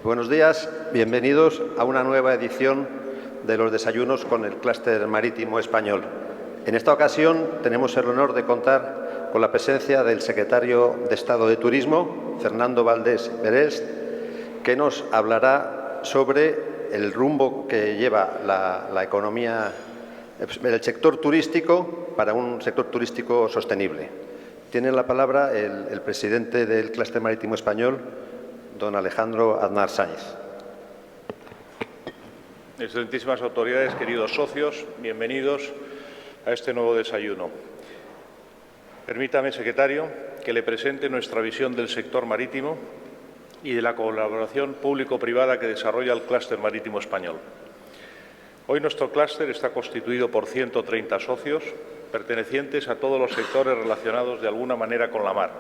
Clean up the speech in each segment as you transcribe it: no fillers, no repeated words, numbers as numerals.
Buenos días, bienvenidos a una nueva edición de los desayunos con el Clúster Marítimo Español. En esta ocasión tenemos el honor de contar con la presencia del secretario de Estado de Turismo, Fernando Valdés Berelst, que nos hablará sobre el rumbo que lleva la economía, el sector turístico para un sector turístico sostenible. Tiene la palabra el presidente del Clúster Marítimo Español, don Alejandro Aznar Sáenz. Excelentísimas autoridades, queridos socios, bienvenidos a este nuevo desayuno. Permítame, secretario, que le presente nuestra visión del sector marítimo y de la colaboración público-privada que desarrolla el Clúster Marítimo Español. Hoy nuestro clúster está constituido por 130 socios, pertenecientes a todos los sectores relacionados de alguna manera con la mar: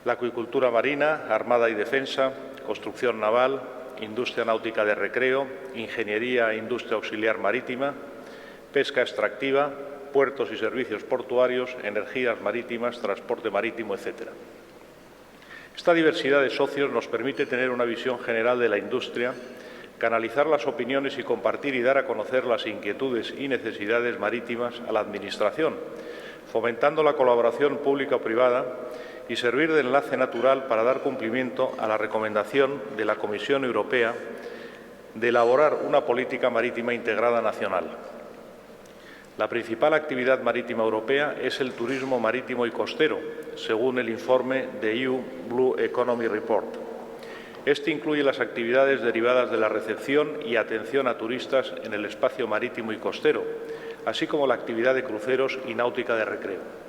la acuicultura marina, armada y defensa, construcción naval, industria náutica de recreo, ingeniería e industria auxiliar marítima, pesca extractiva, puertos y servicios portuarios, energías marítimas, transporte marítimo, etc. Esta diversidad de socios nos permite tener una visión general de la industria, canalizar las opiniones y compartir y dar a conocer las inquietudes y necesidades marítimas a la Administración, fomentando la colaboración pública-privada y servir de enlace natural para dar cumplimiento a la recomendación de la Comisión Europea de elaborar una política marítima integrada nacional. La principal actividad marítima europea es el turismo marítimo y costero, según el informe de EU Blue Economy Report. Este incluye las actividades derivadas de la recepción y atención a turistas en el espacio marítimo y costero, así como la actividad de cruceros y náutica de recreo.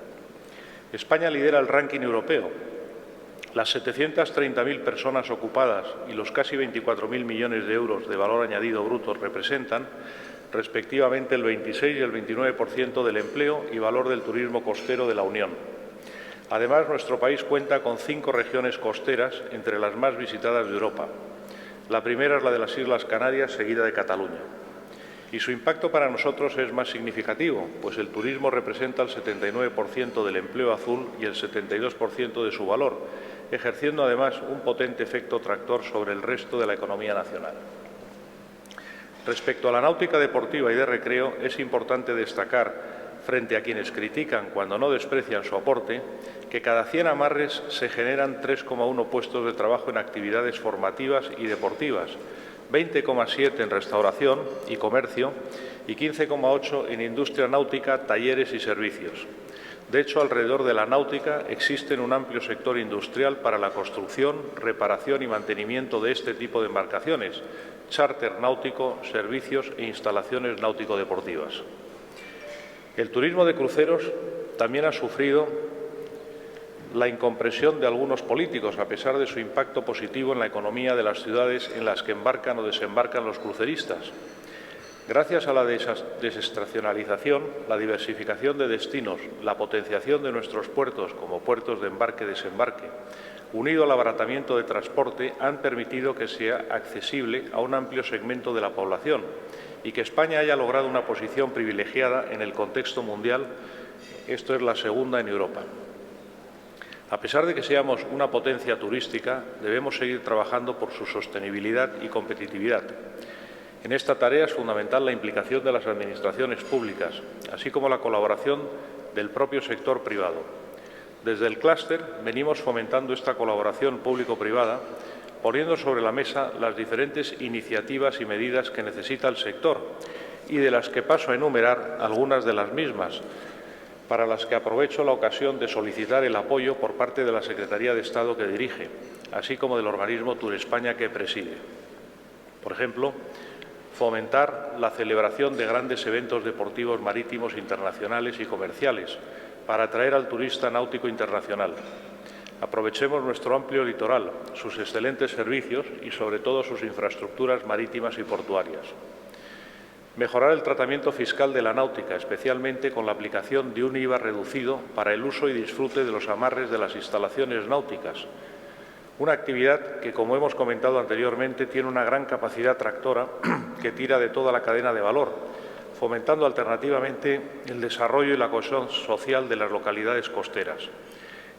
España lidera el ranking europeo. Las 730.000 personas ocupadas y los casi 24.000 millones de euros de valor añadido bruto representan, respectivamente, el 26 y el 29% del empleo y valor del turismo costero de la Unión. Además, nuestro país cuenta con 5 regiones costeras, entre las más visitadas de Europa. La primera es la de las Islas Canarias, seguida de Cataluña. Y su impacto para nosotros es más significativo, pues el turismo representa el 79% del empleo azul y el 72% de su valor, ejerciendo además un potente efecto tractor sobre el resto de la economía nacional. Respecto a la náutica deportiva y de recreo, es importante destacar, frente a quienes critican cuando no desprecian su aporte, que cada 100 amarres se generan 3,1 puestos de trabajo en actividades formativas y deportivas, 20,7 en restauración y comercio y 15,8 en industria náutica, talleres y servicios. De hecho, alrededor de la náutica existe un amplio sector industrial para la construcción, reparación y mantenimiento de este tipo de embarcaciones, chárter náutico, servicios e instalaciones náutico-deportivas. El turismo de cruceros también ha sufrido la incomprensión de algunos políticos, a pesar de su impacto positivo en la economía de las ciudades en las que embarcan o desembarcan los cruceristas. Gracias a la desestacionalización, la diversificación de destinos, la potenciación de nuestros puertos como puertos de embarque-desembarque, unido al abaratamiento de transporte, han permitido que sea accesible a un amplio segmento de la población y que España haya logrado una posición privilegiada en el contexto mundial. Esto es la segunda en Europa. A pesar de que seamos una potencia turística, debemos seguir trabajando por su sostenibilidad y competitividad. En esta tarea es fundamental la implicación de las administraciones públicas, así como la colaboración del propio sector privado. Desde el clúster venimos fomentando esta colaboración público-privada, poniendo sobre la mesa las diferentes iniciativas y medidas que necesita el sector y de las que paso a enumerar algunas de las mismas, para las que aprovecho la ocasión de solicitar el apoyo por parte de la Secretaría de Estado que dirige, así como del organismo Turespaña que preside. Por ejemplo, fomentar la celebración de grandes eventos deportivos marítimos internacionales y comerciales para atraer al turista náutico internacional. Aprovechemos nuestro amplio litoral, sus excelentes servicios y, sobre todo, sus infraestructuras marítimas y portuarias. Mejorar el tratamiento fiscal de la náutica, especialmente con la aplicación de un IVA reducido para el uso y disfrute de los amarres de las instalaciones náuticas. Una actividad que, como hemos comentado anteriormente, tiene una gran capacidad tractora que tira de toda la cadena de valor, fomentando alternativamente el desarrollo y la cohesión social de las localidades costeras.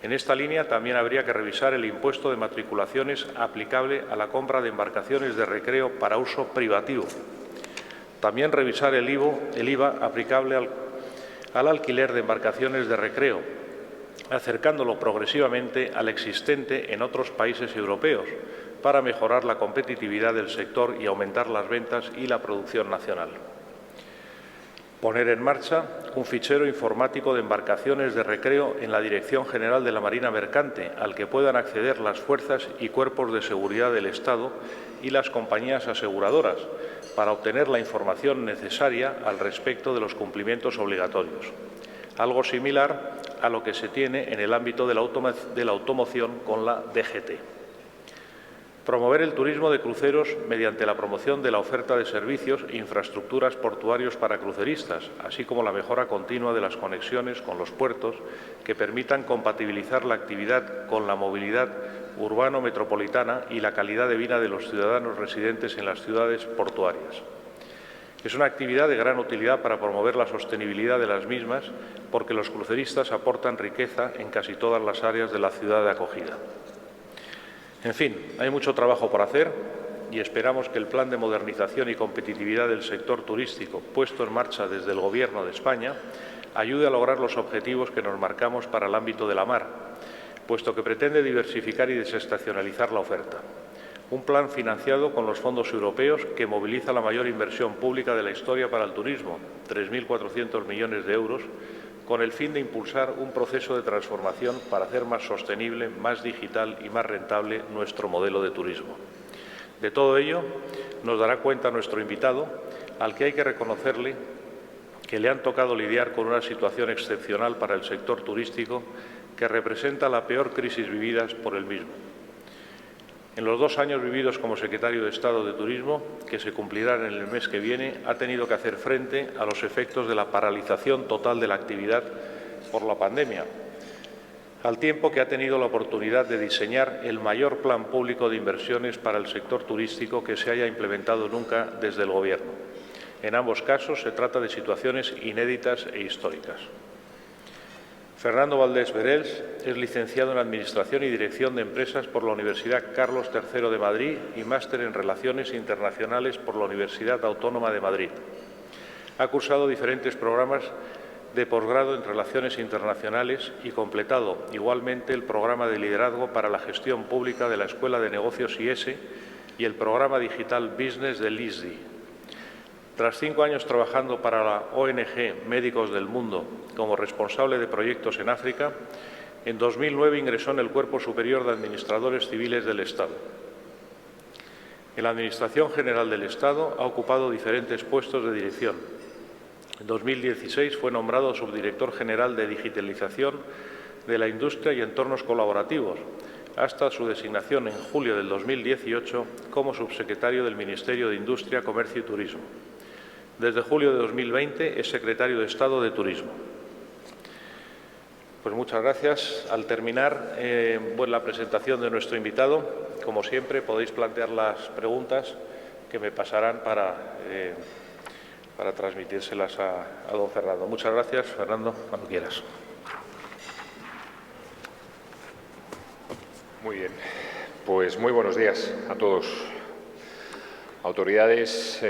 En esta línea también habría que revisar el impuesto de matriculaciones aplicable a la compra de embarcaciones de recreo para uso privativo. También revisar el IVA aplicable al alquiler de embarcaciones de recreo, acercándolo progresivamente al existente en otros países europeos para mejorar la competitividad del sector y aumentar las ventas y la producción nacional. Poner en marcha un fichero informático de embarcaciones de recreo en la Dirección General de la Marina Mercante, al que puedan acceder las fuerzas y cuerpos de seguridad del Estado y las compañías aseguradoras, para obtener la información necesaria al respecto de los cumplimientos obligatorios. Algo similar a lo que se tiene en el ámbito de la automoción con la DGT. Promover el turismo de cruceros mediante la promoción de la oferta de servicios e infraestructuras portuarios para cruceristas, así como la mejora continua de las conexiones con los puertos que permitan compatibilizar la actividad con la movilidad urbano-metropolitana y la calidad de vida de los ciudadanos residentes en las ciudades portuarias. Es una actividad de gran utilidad para promover la sostenibilidad de las mismas, porque los cruceristas aportan riqueza en casi todas las áreas de la ciudad de acogida. En fin, hay mucho trabajo por hacer y esperamos que el Plan de Modernización y Competitividad del sector turístico, puesto en marcha desde el Gobierno de España, ayude a lograr los objetivos que nos marcamos para el ámbito de la mar, puesto que pretende diversificar y desestacionalizar la oferta. Un plan financiado con los fondos europeos que moviliza la mayor inversión pública de la historia para el turismo, 3.400 millones de euros, con el fin de impulsar un proceso de transformación para hacer más sostenible, más digital y más rentable nuestro modelo de turismo. De todo ello nos dará cuenta nuestro invitado, al que hay que reconocerle que le han tocado lidiar con una situación excepcional para el sector turístico que representa la peor crisis vividas por el mismo. En los 2 años vividos como secretario de Estado de Turismo, que se cumplirán en el mes que viene, ha tenido que hacer frente a los efectos de la paralización total de la actividad por la pandemia, al tiempo que ha tenido la oportunidad de diseñar el mayor plan público de inversiones para el sector turístico que se haya implementado nunca desde el Gobierno. En ambos casos se trata de situaciones inéditas e históricas. Fernando Valdés Verels es licenciado en Administración y Dirección de Empresas por la Universidad Carlos III de Madrid y máster en Relaciones Internacionales por la Universidad Autónoma de Madrid. Ha cursado diferentes programas de posgrado en Relaciones Internacionales y completado igualmente el programa de Liderazgo para la Gestión Pública de la Escuela de Negocios IESE y el programa digital Business del ISDI. Tras 5 años trabajando para la ONG Médicos del Mundo como responsable de proyectos en África, en 2009 ingresó en el Cuerpo Superior de Administradores Civiles del Estado. En la Administración General del Estado ha ocupado diferentes puestos de dirección. En 2016 fue nombrado subdirector general de Digitalización de la Industria y Entornos Colaborativos, hasta su designación en julio del 2018 como subsecretario del Ministerio de Industria, Comercio y Turismo. Desde julio de 2020 es secretario de Estado de Turismo. Pues muchas gracias. Al terminar la presentación de nuestro invitado, como siempre, podéis plantear las preguntas que me pasarán para transmitírselas a don Fernando. Muchas gracias, Fernando, cuando quieras. Muy bien. Pues muy buenos días a todos. Autoridades,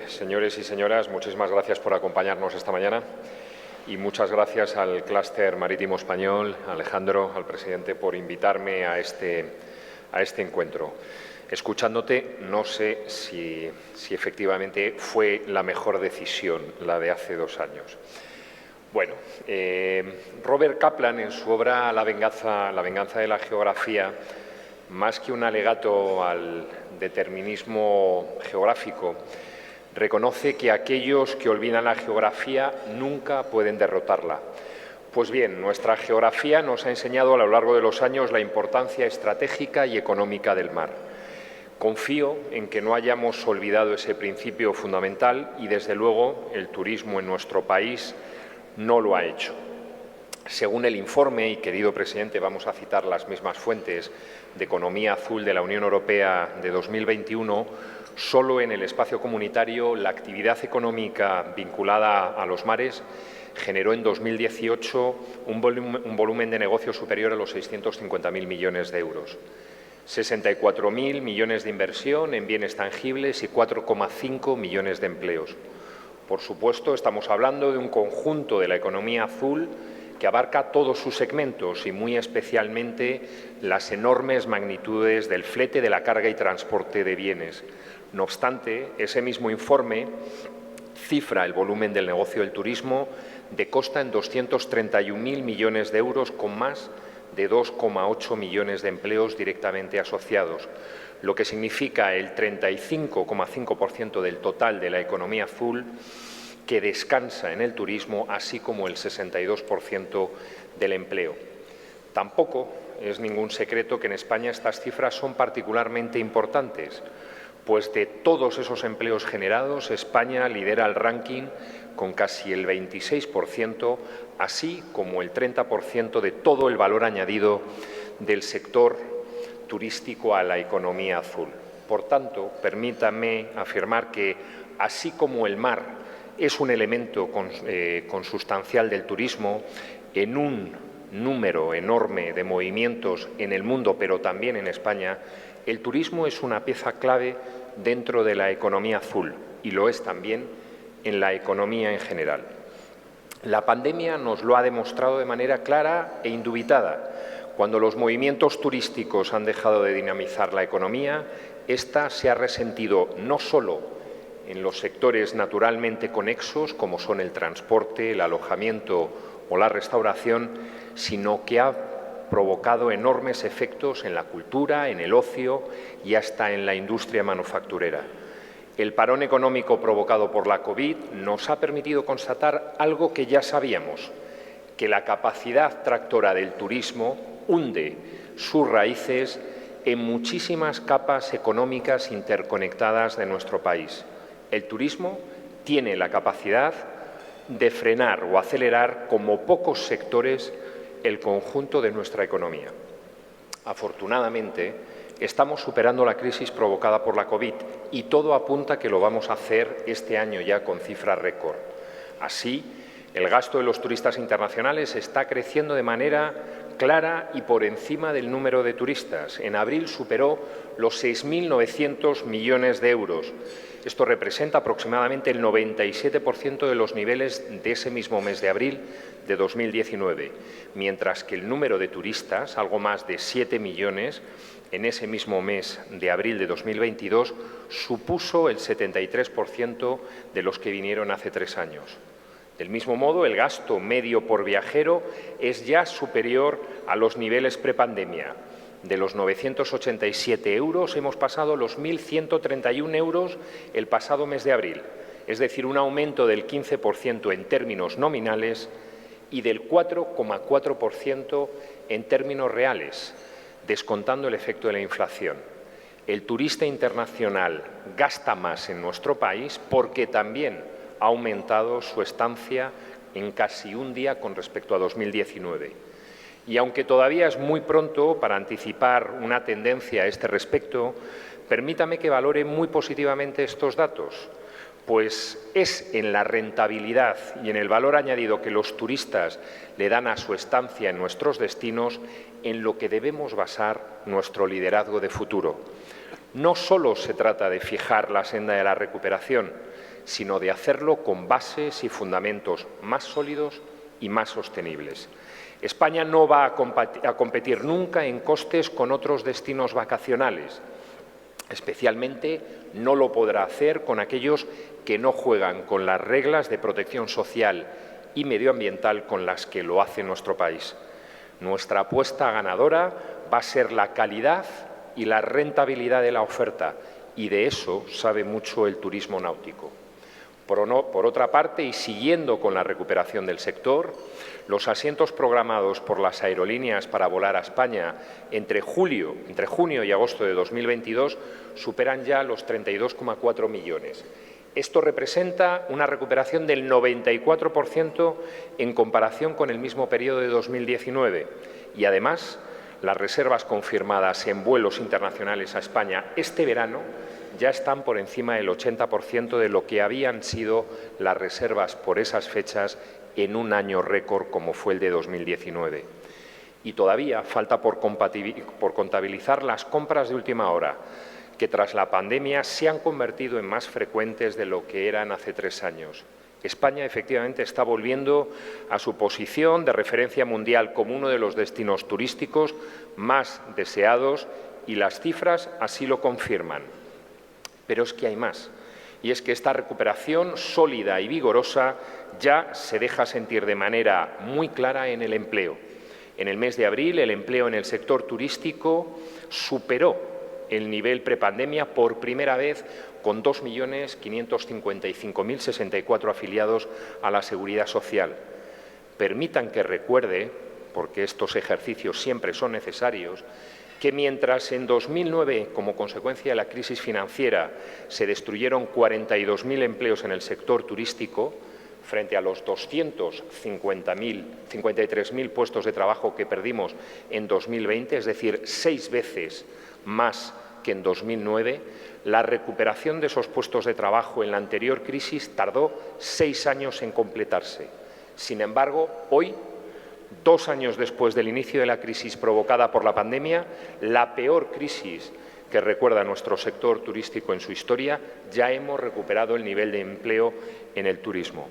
señores y señoras, muchísimas gracias por acompañarnos esta mañana y muchas gracias al Clúster Marítimo Español, a Alejandro, al presidente, por invitarme a este encuentro. Escuchándote, no sé si efectivamente fue la mejor decisión la de hace 2 años. Bueno, Robert Kaplan, en su obra La venganza de la geografía, más que un alegato al determinismo geográfico, reconoce que aquellos que olvidan la geografía nunca pueden derrotarla. Pues bien, nuestra geografía nos ha enseñado a lo largo de los años la importancia estratégica y económica del mar. Confío en que no hayamos olvidado ese principio fundamental y, desde luego, el turismo en nuestro país no lo ha hecho. Según el informe, y querido presidente, vamos a citar las mismas fuentes, de Economía Azul de la Unión Europea de 2021, Solo en el espacio comunitario la actividad económica vinculada a los mares generó en 2018 un volumen de negocio superior a los 650.000 millones de euros. 64.000 millones de inversión en bienes tangibles y 4,5 millones de empleos. Por supuesto, estamos hablando de un conjunto de la economía azul que abarca todos sus segmentos y muy especialmente las enormes magnitudes del flete de la carga y transporte de bienes. No obstante, ese mismo informe cifra el volumen del negocio del turismo de costa en 231.000 millones de euros, con más de 2,8 millones de empleos directamente asociados, lo que significa el 35,5% del total de la economía azul que descansa en el turismo, así como el 62% del empleo. Tampoco es ningún secreto que en España estas cifras son particularmente importantes, pues de todos esos empleos generados, España lidera el ranking con casi el 26%, así como el 30% de todo el valor añadido del sector turístico a la economía azul. Por tanto, permítanme afirmar que, así como el mar es un elemento consustancial del turismo, en un número enorme de movimientos en el mundo, pero también en España, el turismo es una pieza clave dentro de la economía azul y lo es también en la economía en general. La pandemia nos lo ha demostrado de manera clara e indubitada. Cuando los movimientos turísticos han dejado de dinamizar la economía, esta se ha resentido no solo en los sectores naturalmente conexos, como son el transporte, el alojamiento o la restauración, sino que ha provocado enormes efectos en la cultura, en el ocio y hasta en la industria manufacturera. El parón económico provocado por la COVID nos ha permitido constatar algo que ya sabíamos, que la capacidad tractora del turismo hunde sus raíces en muchísimas capas económicas interconectadas de nuestro país. El turismo tiene la capacidad de frenar o acelerar, como pocos sectores, el conjunto de nuestra economía. Afortunadamente, estamos superando la crisis provocada por la COVID y todo apunta a que lo vamos a hacer este año ya con cifras récord. Así, el gasto de los turistas internacionales está creciendo de manera clara y por encima del número de turistas. En abril superó los 6.900 millones de euros. Esto representa aproximadamente el 97% de los niveles de ese mismo mes de abril de 2019, mientras que el número de turistas, algo más de 7 millones, en ese mismo mes de abril de 2022, supuso el 73% de los que vinieron hace 3 años. Del mismo modo, el gasto medio por viajero es ya superior a los niveles prepandemia. De los 987 euros hemos pasado a los 1.131 euros el pasado mes de abril, es decir, un aumento del 15% en términos nominales y del 4,4% en términos reales, descontando el efecto de la inflación. El turista internacional gasta más en nuestro país porque también ha aumentado su estancia en casi un día con respecto a 2019. Y aunque todavía es muy pronto para anticipar una tendencia a este respecto, permítame que valore muy positivamente estos datos, pues es en la rentabilidad y en el valor añadido que los turistas le dan a su estancia en nuestros destinos en lo que debemos basar nuestro liderazgo de futuro. No solo se trata de fijar la senda de la recuperación, sino de hacerlo con bases y fundamentos más sólidos y más sostenibles. España no va a competir nunca en costes con otros destinos vacacionales. Especialmente no lo podrá hacer con aquellos que no juegan con las reglas de protección social y medioambiental con las que lo hace nuestro país. Nuestra apuesta ganadora va a ser la calidad y la rentabilidad de la oferta, y de eso sabe mucho el turismo náutico. Por otra parte, y siguiendo con la recuperación del sector, los asientos programados por las aerolíneas para volar a España entre junio y agosto de 2022 superan ya los 32,4 millones. Esto representa una recuperación del 94% en comparación con el mismo periodo de 2019 y, además, las reservas confirmadas en vuelos internacionales a España este verano ya están por encima del 80% de lo que habían sido las reservas por esas fechas en un año récord como fue el de 2019. Y todavía falta por contabilizar las compras de última hora, que tras la pandemia se han convertido en más frecuentes de lo que eran hace 3 años. España, efectivamente, está volviendo a su posición de referencia mundial como uno de los destinos turísticos más deseados y las cifras así lo confirman. Pero es que hay más, y es que esta recuperación sólida y vigorosa ya se deja sentir de manera muy clara en el empleo. En el mes de abril, el empleo en el sector turístico superó el nivel prepandemia por primera vez, con 2.555.064 afiliados a la Seguridad Social. Permitan que recuerde, porque estos ejercicios siempre son necesarios, que mientras en 2009, como consecuencia de la crisis financiera, se destruyeron 42.000 empleos en el sector turístico, frente a los 253.000 puestos de trabajo que perdimos en 2020, es decir, 6 veces más que en 2009, la recuperación de esos puestos de trabajo en la anterior crisis tardó 6 años en completarse. Sin embargo, hoy, 2 años después del inicio de la crisis provocada por la pandemia, la peor crisis que recuerda nuestro sector turístico en su historia, ya hemos recuperado el nivel de empleo en el turismo.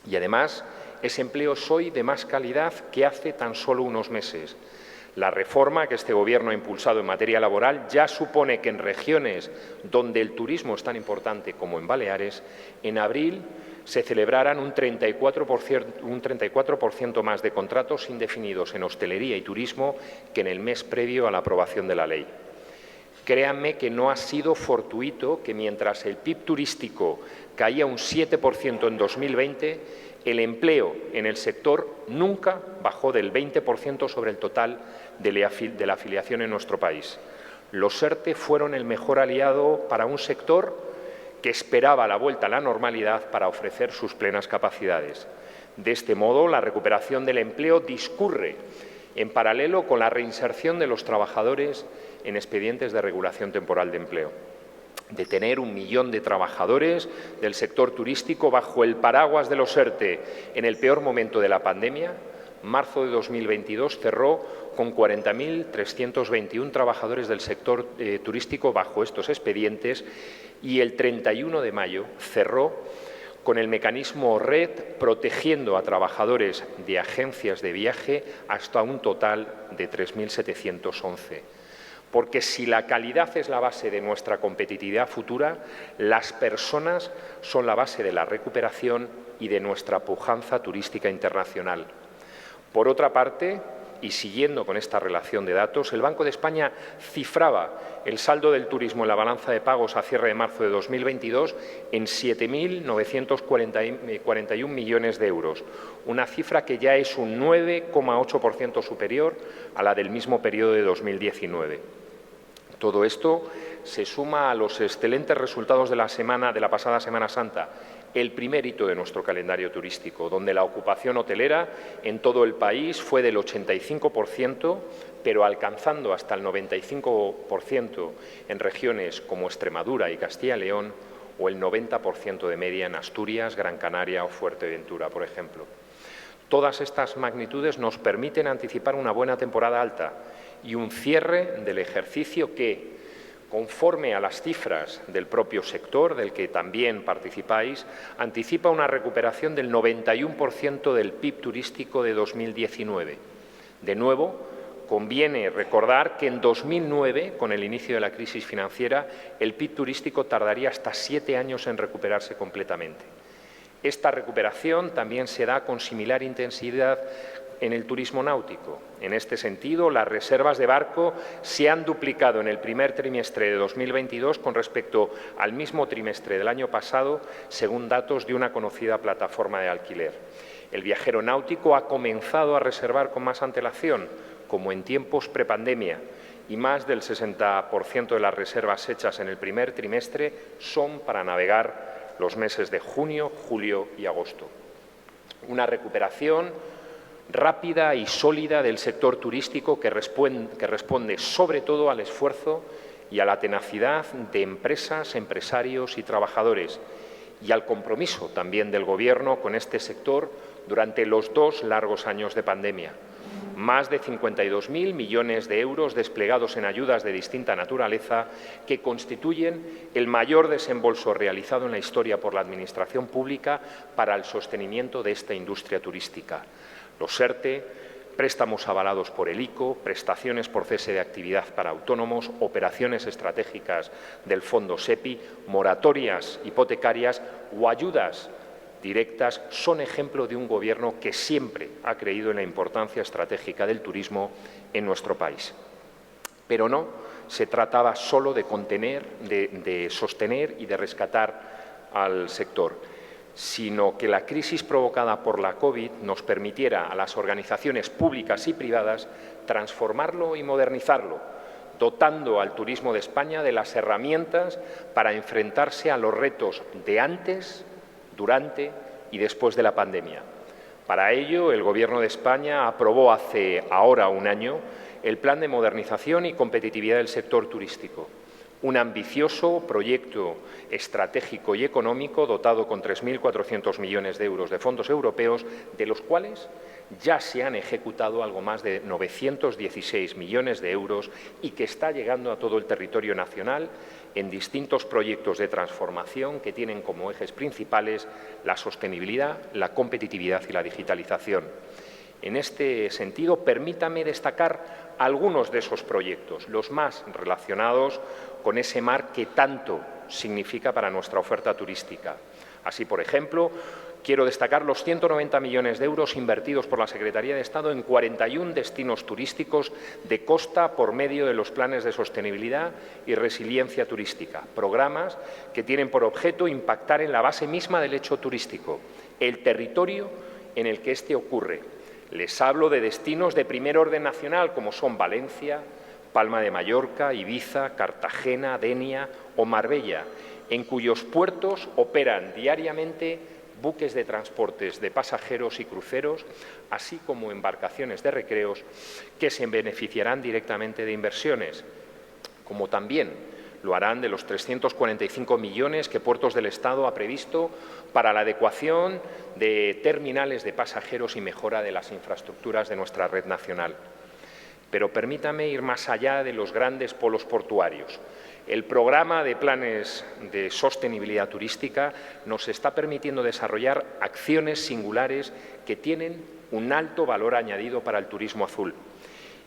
Y además, ese empleo es hoy de más calidad que hace tan solo unos meses. La reforma que este Gobierno ha impulsado en materia laboral ya supone que en regiones donde el turismo es tan importante como en Baleares, en abril se celebrarán un 34% más de contratos indefinidos en hostelería y turismo que en el mes previo a la aprobación de la ley. Créanme que no ha sido fortuito que mientras el PIB turístico caía un 7% en 2020, el empleo en el sector nunca bajó del 20% sobre el total de la afiliación en nuestro país. Los ERTE fueron el mejor aliado para un sector que esperaba la vuelta a la normalidad para ofrecer sus plenas capacidades. De este modo, la recuperación del empleo discurre en paralelo con la reinserción de los trabajadores en expedientes de regulación temporal de empleo. De tener 1 millón de trabajadores del sector turístico bajo el paraguas de los ERTE en el peor momento de la pandemia, marzo de 2022 cerró con 40.321 trabajadores del sector turístico bajo estos expedientes y el 31 de mayo cerró con el mecanismo RED protegiendo a trabajadores de agencias de viaje hasta un total de 3.711. Porque si la calidad es la base de nuestra competitividad futura, las personas son la base de la recuperación y de nuestra pujanza turística internacional. Por otra parte, y siguiendo con esta relación de datos, el Banco de España cifraba el saldo del turismo en la balanza de pagos a cierre de marzo de 2022 en 7.941 millones de euros, una cifra que ya es un 9,8% superior a la del mismo periodo de 2019. Todo esto se suma a los excelentes resultados de la pasada Semana Santa, el primer hito de nuestro calendario turístico, donde la ocupación hotelera en todo el país fue del 85%, pero alcanzando hasta el 95% en regiones como Extremadura y Castilla y León, o el 90% de media en Asturias, Gran Canaria o Fuerteventura, por ejemplo. Todas estas magnitudes nos permiten anticipar una buena temporada alta y un cierre del ejercicio que, conforme a las cifras del propio sector, del que también participáis, anticipa una recuperación del 91% del PIB turístico de 2019. De nuevo, conviene recordar que en 2009, con el inicio de la crisis financiera, el PIB turístico tardaría hasta 7 años en recuperarse completamente. Esta recuperación también se da con similar intensidad en el turismo náutico. En este sentido, las reservas de barco se han duplicado en el primer trimestre de 2022 con respecto al mismo trimestre del año pasado, según datos de una conocida plataforma de alquiler. El viajero náutico ha comenzado a reservar con más antelación, como en tiempos prepandemia, y más del 60% de las reservas hechas en el primer trimestre son para navegar los meses de junio, julio y agosto. Una recuperación rápida y sólida del sector turístico que responde sobre todo al esfuerzo y a la tenacidad de empresas, empresarios y trabajadores, y al compromiso también del Gobierno con este sector durante los 2 largos años de pandemia. Más de 52.000 millones de euros desplegados en ayudas de distinta naturaleza que constituyen el mayor desembolso realizado en la historia por la Administración pública para el sostenimiento de esta industria turística. Los ERTE, préstamos avalados por el ICO, prestaciones por cese de actividad para autónomos, operaciones estratégicas del Fondo SEPI, moratorias hipotecarias o ayudas directas son ejemplo de un Gobierno que siempre ha creído en la importancia estratégica del turismo en nuestro país. Pero no se trataba solo de contener, de sostener y de rescatar al sector, sino que la crisis provocada por la COVID nos permitiera a las organizaciones públicas y privadas transformarlo y modernizarlo, dotando al turismo de España de las herramientas para enfrentarse a los retos de antes, durante y después de la pandemia. Para ello, el Gobierno de España aprobó hace ahora un año el Plan de Modernización y Competitividad del Sector Turístico, un ambicioso proyecto estratégico y económico dotado con 3.400 millones de euros de fondos europeos, de los cuales ya se han ejecutado algo más de 916 millones de euros y que está llegando a todo el territorio nacional en distintos proyectos de transformación que tienen como ejes principales la sostenibilidad, la competitividad y la digitalización. En este sentido, permítame destacar algunos de esos proyectos, los más relacionados con ese mar que tanto significa para nuestra oferta turística. Así, por ejemplo, quiero destacar los 190 millones de euros invertidos por la Secretaría de Estado en 41 destinos turísticos de costa por medio de los planes de sostenibilidad y resiliencia turística, programas que tienen por objeto impactar en la base misma del hecho turístico, el territorio en el que éste ocurre. Les hablo de destinos de primer orden nacional como son Valencia, Palma de Mallorca, Ibiza, Cartagena, Denia o Marbella, en cuyos puertos operan diariamente buques de transportes de pasajeros y cruceros, así como embarcaciones de recreos que se beneficiarán directamente de inversiones, como también lo harán de los 345 millones que Puertos del Estado ha previsto para la adecuación de terminales de pasajeros y mejora de las infraestructuras de nuestra red nacional. Pero permítame ir más allá de los grandes polos portuarios. El programa de planes de sostenibilidad turística nos está permitiendo desarrollar acciones singulares que tienen un alto valor añadido para el turismo azul.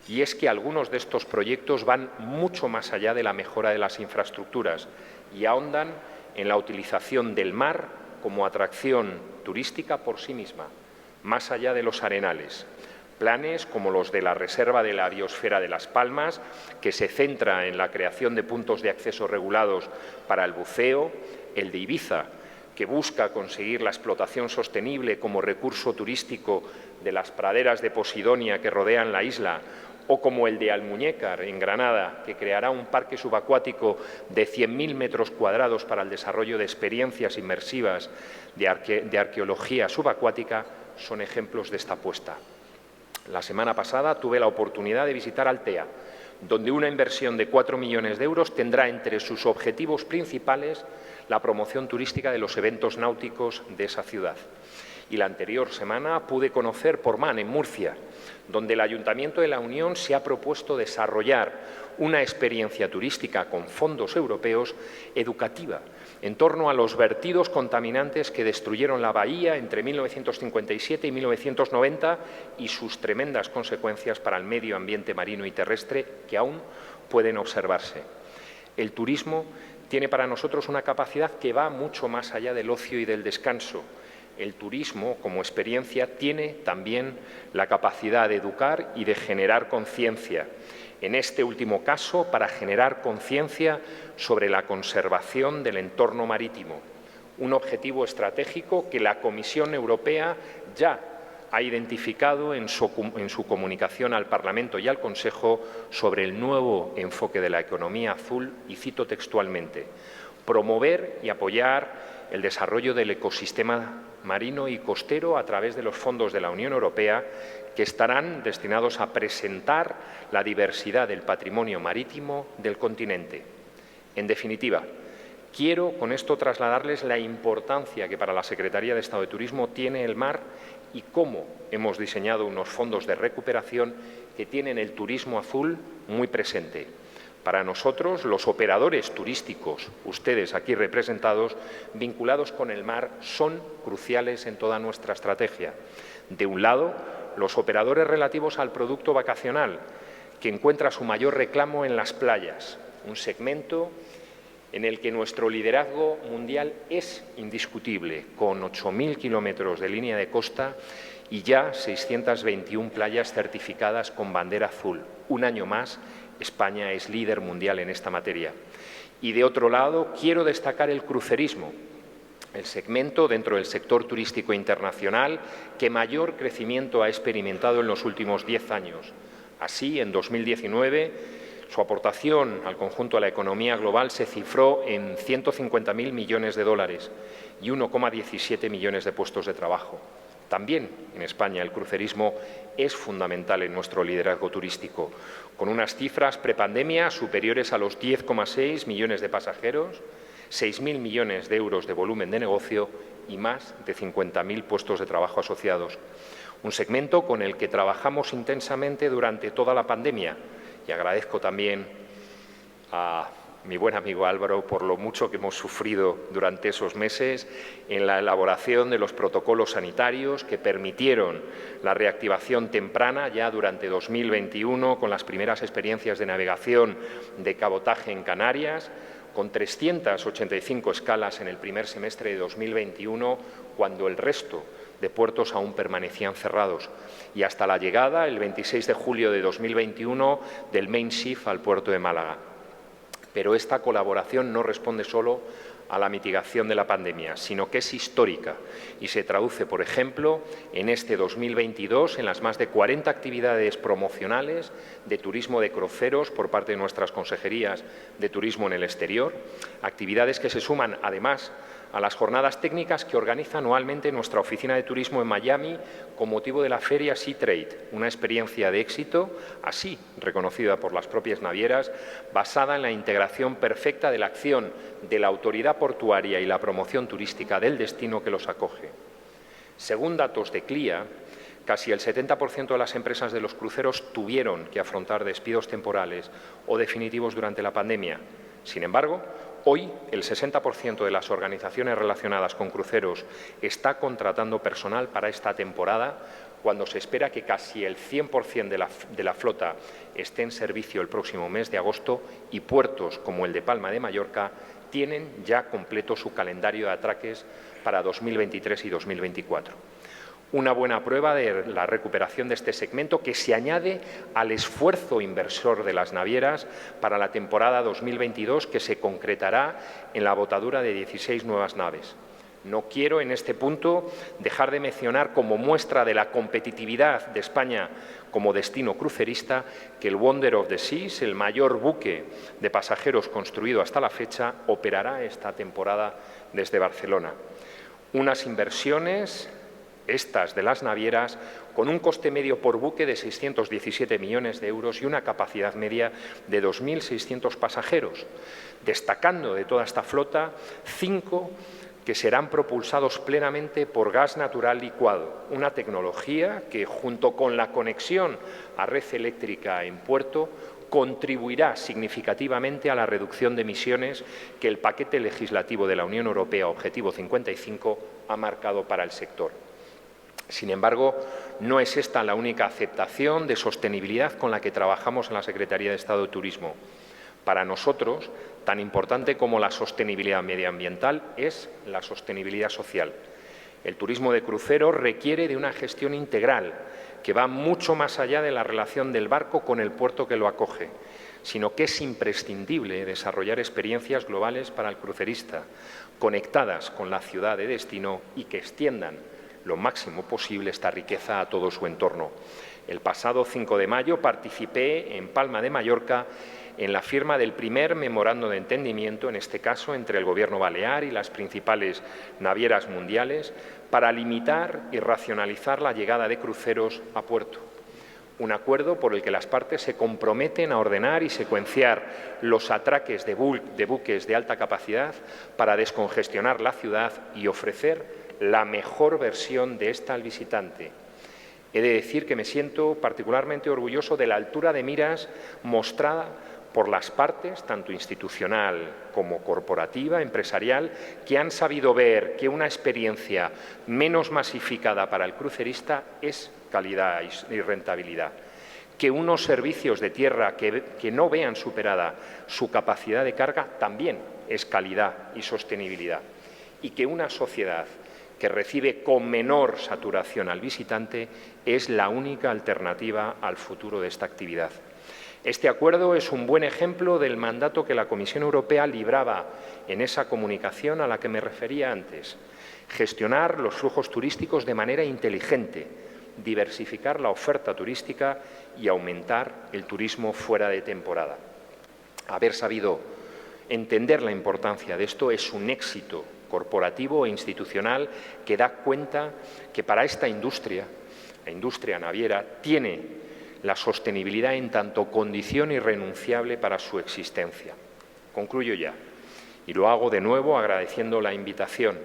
Y es que algunos de estos proyectos van mucho más allá de la mejora de las infraestructuras y ahondan en la utilización del mar como atracción turística por sí misma, más allá de los arenales. Planes como los de la Reserva de la Biosfera de Las Palmas, que se centra en la creación de puntos de acceso regulados para el buceo, el de Ibiza, que busca conseguir la explotación sostenible como recurso turístico de las praderas de Posidonia que rodean la isla, o como el de Almuñécar, en Granada, que creará un parque subacuático de 100.000 metros cuadrados para el desarrollo de experiencias inmersivas de arqueología subacuática, son ejemplos de esta apuesta. La semana pasada tuve la oportunidad de visitar Altea, donde una inversión de 4 millones de euros tendrá entre sus objetivos principales la promoción turística de los eventos náuticos de esa ciudad. Y la anterior semana pude conocer Portmán, en Murcia, donde el Ayuntamiento de la Unión se ha propuesto desarrollar una experiencia turística con fondos europeos educativa en torno a los vertidos contaminantes que destruyeron la bahía entre 1957 y 1990 y sus tremendas consecuencias para el medio ambiente marino y terrestre que aún pueden observarse. El turismo tiene para nosotros una capacidad que va mucho más allá del ocio y del descanso. El turismo, como experiencia, tiene también la capacidad de educar y de generar conciencia. En este último caso, para generar conciencia sobre la conservación del entorno marítimo, un objetivo estratégico que la Comisión Europea ya ha identificado en su comunicación al Parlamento y al Consejo sobre el nuevo enfoque de la economía azul, y cito textualmente: promover y apoyar el desarrollo del ecosistema marino y costero a través de los fondos de la Unión Europea que estarán destinados a presentar la diversidad del patrimonio marítimo del continente. En definitiva, quiero con esto trasladarles la importancia que para la Secretaría de Estado de Turismo tiene el mar y cómo hemos diseñado unos fondos de recuperación que tienen el turismo azul muy presente. Para nosotros, los operadores turísticos, ustedes aquí representados, vinculados con el mar, son cruciales en toda nuestra estrategia. De un lado, los operadores relativos al producto vacacional, que encuentra su mayor reclamo en las playas, un segmento en el que nuestro liderazgo mundial es indiscutible, con 8.000 kilómetros de línea de costa y ya 621 playas certificadas con bandera azul. Un año más, España es líder mundial en esta materia. Y de otro lado, quiero destacar el crucerismo, el segmento dentro del sector turístico internacional que mayor crecimiento ha experimentado en los últimos 10 años. Así, en 2019, su aportación al conjunto de la economía global se cifró en 150.000 millones de dólares y 1,17 millones de puestos de trabajo. También en España el crucerismo es fundamental en nuestro liderazgo turístico, con unas cifras prepandemia superiores a los 10,6 millones de pasajeros, 6.000 millones de euros de volumen de negocio y más de 50.000 puestos de trabajo asociados. Un segmento con el que trabajamos intensamente durante toda la pandemia y agradezco también a mi buen amigo Álvaro por lo mucho que hemos sufrido durante esos meses en la elaboración de los protocolos sanitarios que permitieron la reactivación temprana ya durante 2021 con las primeras experiencias de navegación de cabotaje en Canarias, con 385 escalas en el primer semestre de 2021, cuando el resto de puertos aún permanecían cerrados, y hasta la llegada, el 26 de julio de 2021, del Mein Schiff al puerto de Málaga. Pero esta colaboración no responde solo a la mitigación de la pandemia, sino que es histórica y se traduce, por ejemplo, en este 2022 en las más de 40 actividades promocionales de turismo de cruceros por parte de nuestras consejerías de turismo en el exterior, actividades que se suman, además, a las jornadas técnicas que organiza anualmente nuestra oficina de turismo en Miami con motivo de la feria Sea Trade, una experiencia de éxito, así reconocida por las propias navieras, basada en la integración perfecta de la acción de la autoridad portuaria y la promoción turística del destino que los acoge. Según datos de CLIA, casi el 70% de las empresas de los cruceros tuvieron que afrontar despidos temporales o definitivos durante la pandemia. Sin embargo, hoy el 60% de las organizaciones relacionadas con cruceros está contratando personal para esta temporada, cuando se espera que casi el 100% de la flota esté en servicio el próximo mes de agosto y puertos como el de Palma de Mallorca tienen ya completo su calendario de atraques para 2023 y 2024. Una buena prueba de la recuperación de este segmento que se añade al esfuerzo inversor de las navieras para la temporada 2022 que se concretará en la botadura de 16 nuevas naves. No quiero en este punto dejar de mencionar como muestra de la competitividad de España como destino crucerista que el Wonder of the Seas, el mayor buque de pasajeros construido hasta la fecha, operará esta temporada desde Barcelona. Unas inversiones, estas de las navieras, con un coste medio por buque de 617 millones de euros y una capacidad media de 2.600 pasajeros, destacando de toda esta flota 5 que serán propulsados plenamente por gas natural licuado, una tecnología que, junto con la conexión a red eléctrica en puerto, contribuirá significativamente a la reducción de emisiones que el paquete legislativo de la Unión Europea, Objetivo 55, ha marcado para el sector. Sin embargo, no es esta la única aceptación de sostenibilidad con la que trabajamos en la Secretaría de Estado de Turismo. Para nosotros, tan importante como la sostenibilidad medioambiental es la sostenibilidad social. El turismo de crucero requiere de una gestión integral que va mucho más allá de la relación del barco con el puerto que lo acoge, sino que es imprescindible desarrollar experiencias globales para el crucerista, conectadas con la ciudad de destino y que extiendan lo máximo posible esta riqueza a todo su entorno. El pasado 5 de mayo participé en Palma de Mallorca en la firma del primer memorando de entendimiento, en este caso entre el Gobierno balear y las principales navieras mundiales, para limitar y racionalizar la llegada de cruceros a puerto. Un acuerdo por el que las partes se comprometen a ordenar y secuenciar los atraques de buques de alta capacidad para descongestionar la ciudad y ofrecer la mejor versión de esta al visitante. He de decir que me siento particularmente orgulloso de la altura de miras mostrada por las partes, tanto institucional como corporativa, empresarial, que han sabido ver que una experiencia menos masificada para el crucerista es calidad y rentabilidad, que unos servicios de tierra que no vean superada su capacidad de carga también es calidad y sostenibilidad, y que una sociedad que recibe con menor saturación al visitante es la única alternativa al futuro de esta actividad. Este acuerdo es un buen ejemplo del mandato que la Comisión Europea libraba en esa comunicación a la que me refería antes: gestionar los flujos turísticos de manera inteligente, diversificar la oferta turística y aumentar el turismo fuera de temporada. Haber sabido entender la importancia de esto es un éxito corporativo e institucional que da cuenta que para esta industria, la industria naviera, tiene la sostenibilidad en tanto condición irrenunciable para su existencia. Concluyo ya, y lo hago de nuevo agradeciendo la invitación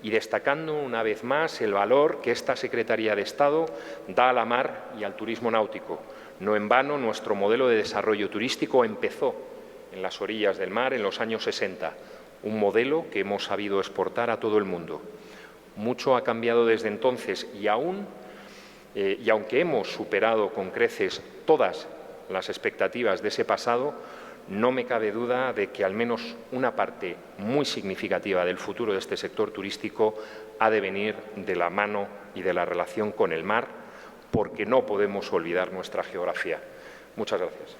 y destacando una vez más el valor que esta Secretaría de Estado da a la mar y al turismo náutico. No en vano, nuestro modelo de desarrollo turístico empezó en las orillas del mar en los años 60, un modelo que hemos sabido exportar a todo el mundo. Mucho ha cambiado desde entonces y aunque hemos superado con creces todas las expectativas de ese pasado, no me cabe duda de que al menos una parte muy significativa del futuro de este sector turístico ha de venir de la mano y de la relación con el mar, porque no podemos olvidar nuestra geografía. Muchas gracias.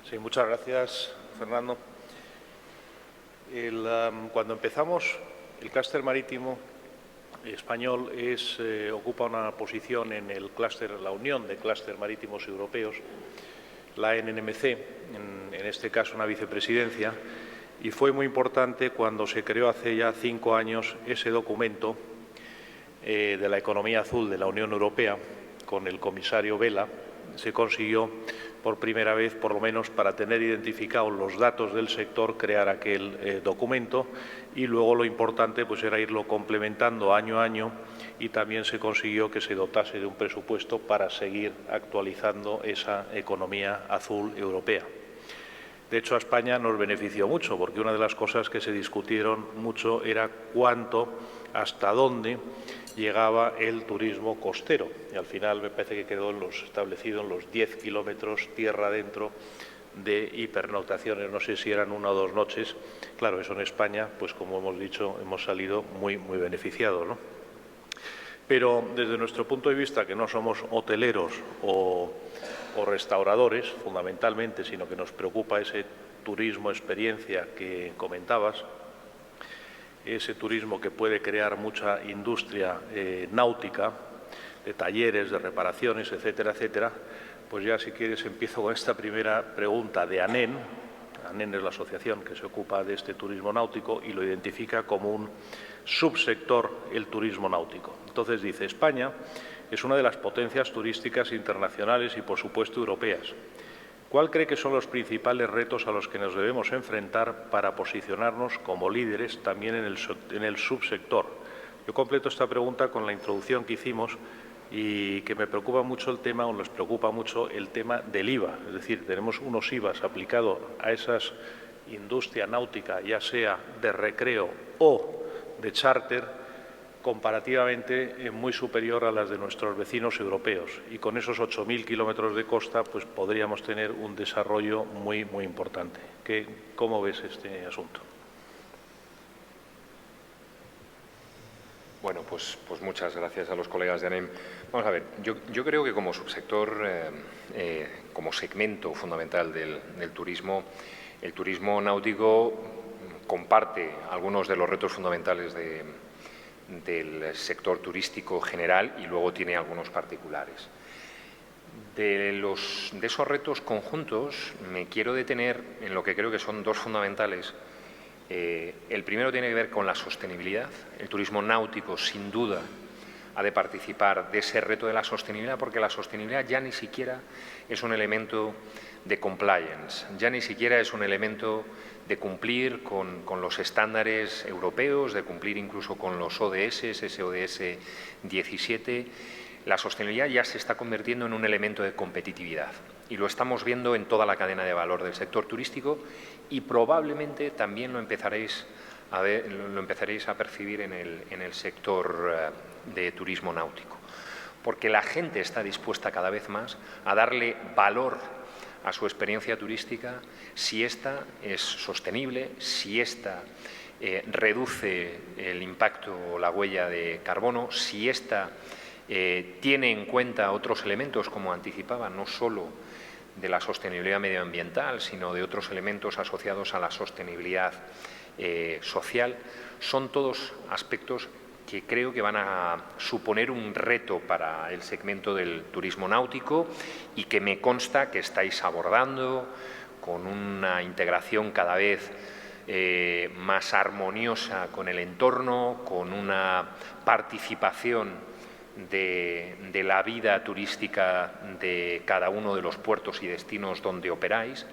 Sí, muchas gracias, Fernando. Cuando empezamos, el clúster marítimo español ocupa una posición en el clúster, la Unión de Clústeres Marítimos Europeos, la NNMC, en este caso una vicepresidencia, y fue muy importante cuando se creó hace ya 5 años ese documento de la economía azul de la Unión Europea con el comisario Vela. Se consiguió por primera vez, por lo menos para tener identificados los datos del sector, crear aquel documento, y luego lo importante pues era irlo complementando año a año, y también se consiguió que se dotase de un presupuesto para seguir actualizando esa economía azul europea. De hecho, a España nos benefició mucho, porque una de las cosas que se discutieron mucho era hasta dónde llegaba el turismo costero, y al final me parece que quedó establecido en los 10 kilómetros tierra adentro de hipernoctaciones, no sé si eran 1 o 2 noches. Claro, eso en España, pues como hemos dicho, hemos salido muy beneficiados, ¿no? Pero desde nuestro punto de vista, que no somos hoteleros o restauradores fundamentalmente, sino que nos preocupa ese turismo experiencia que comentabas, ese turismo que puede crear mucha industria náutica, de talleres, de reparaciones, etcétera, etcétera, pues ya si quieres empiezo con esta primera pregunta de ANEN. ANEN es la asociación que se ocupa de este turismo náutico y lo identifica como un subsector el turismo náutico. Entonces dice, España es una de las potencias turísticas internacionales y, por supuesto, europeas. ¿Cuál cree que son los principales retos a los que nos debemos enfrentar para posicionarnos como líderes también en el subsector? Yo completo esta pregunta con la introducción que hicimos y que me preocupa mucho el tema, o nos preocupa mucho el tema del IVA. Es decir, tenemos unos IVAs aplicados a esa industria náutica, ya sea de recreo o de charter, comparativamente muy superior a las de nuestros vecinos europeos, y con esos 8.000 kilómetros de costa pues podríamos tener un desarrollo muy importante. ¿Cómo ves este asunto? Bueno, pues muchas gracias a los colegas de ANEM. Vamos a ver, yo creo que como subsector, como segmento fundamental del turismo, el turismo náutico comparte algunos de los retos fundamentales del sector turístico general y luego tiene algunos particulares. De esos retos conjuntos me quiero detener en lo que creo que son dos fundamentales. El primero tiene que ver con la sostenibilidad. El turismo náutico, sin duda, ha de participar de ese reto de la sostenibilidad, porque la sostenibilidad ya ni siquiera es un elemento de compliance, ya ni siquiera es un elemento de cumplir con los estándares europeos, de cumplir incluso con los ODS, ese ODS 17. La sostenibilidad ya se está convirtiendo en un elemento de competitividad y lo estamos viendo en toda la cadena de valor del sector turístico y probablemente también lo empezaréis a percibir en el sector de turismo náutico, porque la gente está dispuesta cada vez más a darle valor a su experiencia turística si ésta es sostenible, si ésta reduce el impacto o la huella de carbono, si ésta tiene en cuenta otros elementos, como anticipaba, no solo de la sostenibilidad medioambiental, sino de otros elementos asociados a la sostenibilidad social. Son todos aspectos que creo que van a suponer un reto para el segmento del turismo náutico y que me consta que estáis abordando con una integración cada vez más armoniosa con el entorno, con una participación de la vida turística de cada uno de los puertos y destinos donde operáis.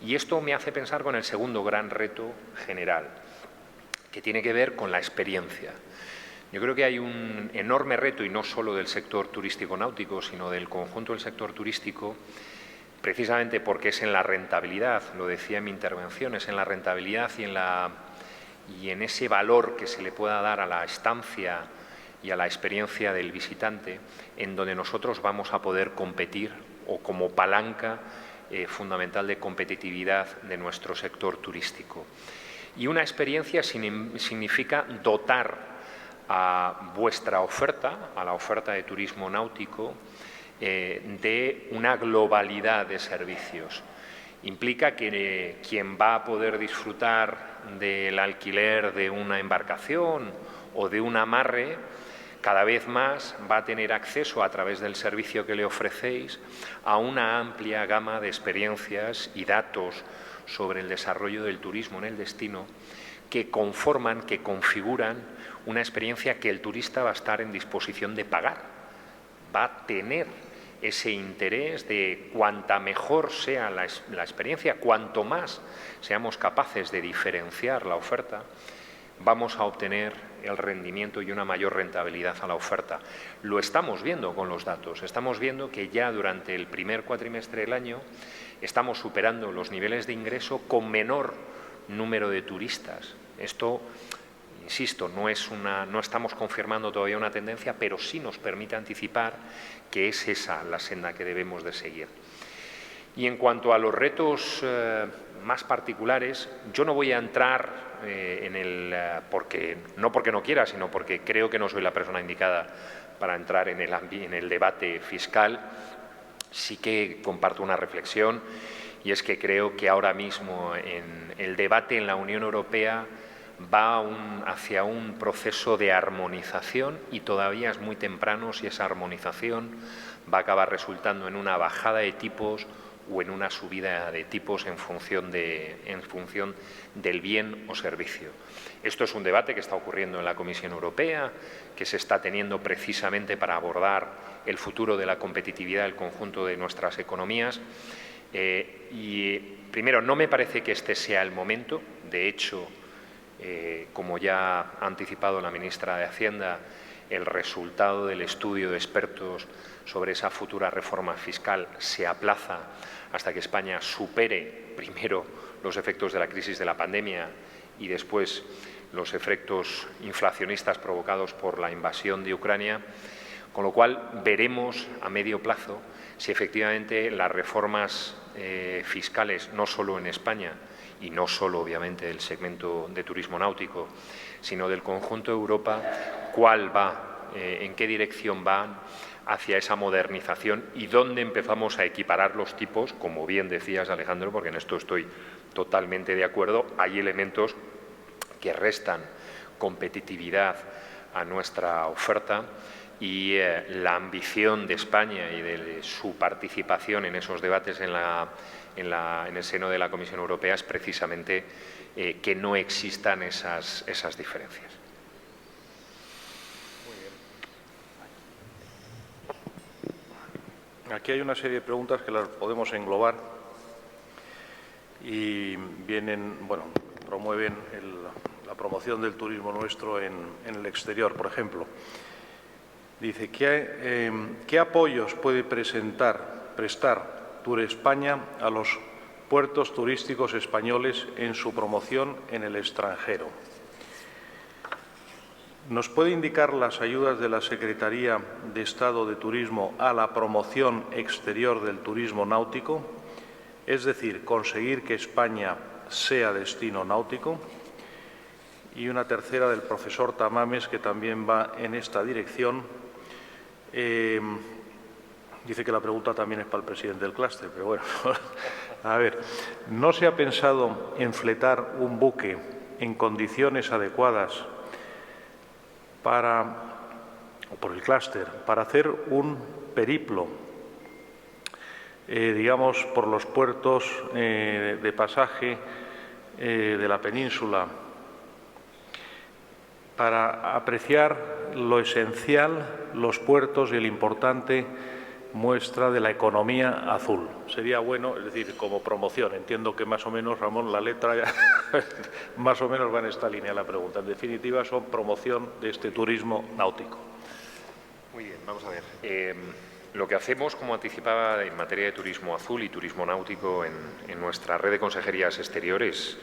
Y esto me hace pensar con el segundo gran reto general, que tiene que ver con la experiencia. Yo creo que hay un enorme reto, y no solo del sector turístico náutico, sino del conjunto del sector turístico, precisamente porque es en la rentabilidad, lo decía en mi intervención, es en la rentabilidad y en ese valor que se le pueda dar a la estancia y a la experiencia del visitante, en donde nosotros vamos a poder competir o como palanca fundamental de competitividad de nuestro sector turístico. Y una experiencia significa dotar a vuestra oferta, a la oferta de turismo náutico, de una globalidad de servicios. Implica que quien va a poder disfrutar del alquiler de una embarcación o de un amarre, cada vez más va a tener acceso a través del servicio que le ofrecéis a una amplia gama de experiencias y datos sobre el desarrollo del turismo en el destino que conforman, que configuran una experiencia que el turista va a estar en disposición de pagar, va a tener ese interés de cuanta mejor sea la experiencia, cuanto más seamos capaces de diferenciar la oferta, vamos a obtener el rendimiento y una mayor rentabilidad a la oferta. Lo estamos viendo con los datos, estamos viendo que ya durante el primer cuatrimestre del año estamos superando los niveles de ingreso con menor número de turistas. Esto, insisto, no estamos confirmando todavía una tendencia, pero sí nos permite anticipar que es esa la senda que debemos de seguir. Y en cuanto a los retos más particulares, yo no voy a entrar no porque no quiera, sino porque creo que no soy la persona indicada para entrar en el debate fiscal. Sí que comparto una reflexión, y es que creo que ahora mismo el debate en la Unión Europea va hacia un proceso de armonización y todavía es muy temprano si esa armonización va a acabar resultando en una bajada de tipos o en una subida de tipos en función del bien o servicio. Esto es un debate que está ocurriendo en la Comisión Europea, que se está teniendo precisamente para abordar el futuro de la competitividad del conjunto de nuestras economías. Y primero, no me parece que este sea el momento. De hecho, como ya ha anticipado la ministra de Hacienda, el resultado del estudio de expertos sobre esa futura reforma fiscal se aplaza hasta que España supere primero los efectos de la crisis de la pandemia y después los efectos inflacionistas provocados por la invasión de Ucrania, con lo cual veremos a medio plazo si efectivamente las reformas fiscales, no solo en España y no solo obviamente del segmento de turismo náutico, sino del conjunto de Europa, en qué dirección van hacia esa modernización y dónde empezamos a equiparar los tipos, como bien decías, Alejandro, porque en esto estoy totalmente de acuerdo. Hay elementos que restan competitividad a nuestra oferta y la ambición de España y de su participación en esos debates en el seno de la Comisión Europea es precisamente que no existan esas diferencias. Aquí hay una serie de preguntas que las podemos englobar y promueven la promoción del turismo nuestro en el exterior, por ejemplo. Dice, ¿qué apoyos puede prestar Turespaña a los puertos turísticos españoles en su promoción en el extranjero? ¿Nos puede indicar las ayudas de la Secretaría de Estado de Turismo a la promoción exterior del turismo náutico? Es decir, conseguir que España sea destino náutico. Y una tercera del profesor Tamames, que también va en esta dirección. Dice que la pregunta también es para el presidente del clúster, pero bueno, a ver, ¿no se ha pensado en fletar un buque en condiciones adecuadas por el clúster para hacer un periplo, digamos, por los puertos de pasaje de la península, para apreciar lo esencial, los puertos y el importante muestra de la economía azul? Sería bueno, es decir, como promoción. Entiendo que más o menos, Ramón, la letra ya más o menos va en esta línea la pregunta. En definitiva, son promoción de este turismo náutico. Muy bien, vamos a ver. Lo que hacemos, como anticipaba, en materia de turismo azul y turismo náutico en nuestra red de consejerías exteriores,